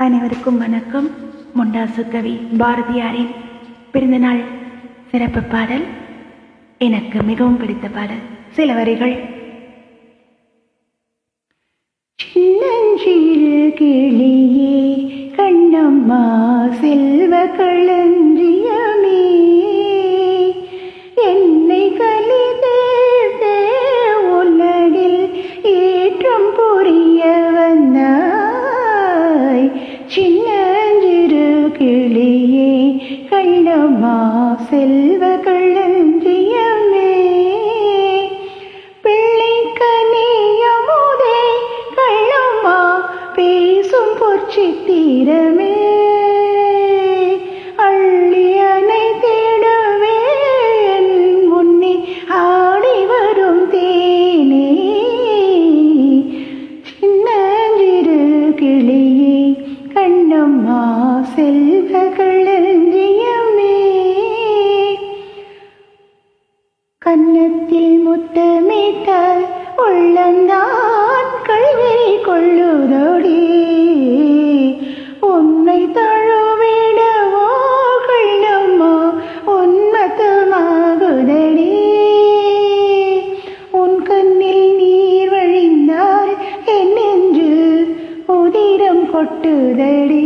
அனைவருக்கும் வணக்கம். முண்டாசு கவி பாரதியாரின் பிறந்தநாள் சிறப்பு பாடல். எனக்கு மிகவும் பிடித்த பாடல். சில வரிகள். சின்னஞ்சிறு கிளியே கண்ணம்மா செல்வ களஞ்சியமே, என்னை கலிதேர்ந்த உலகில் ஏற்றம் புரிய வந்தாய். சின்னஞ்சிறு கிளியே கண்ணம்மா செல்வ களஞ்சியமே, பிள்ளை கனியமுதே கண்ணம்மா பேசும் பொற்சித்திரமே, அள்ளி அணைத்திடவே என் முன்னே ஆடி வரும் தேனே. சின்னஞ்சிறு கிளியே கண்ணம்மா செல்வ களஞ்சியமே, கன்னத்தில் முத்தமிட்டால் உள்ளந்தான் கல்வி கொள்ளுதோடி, உன்னை தழுவிடவோ கண்ணம்மா உன்மத்தமாகுதடி, உன் கண்ணில் நீர் வழிந்தால் என் நெஞ்சில் உதிரம் கொட்டுதடி.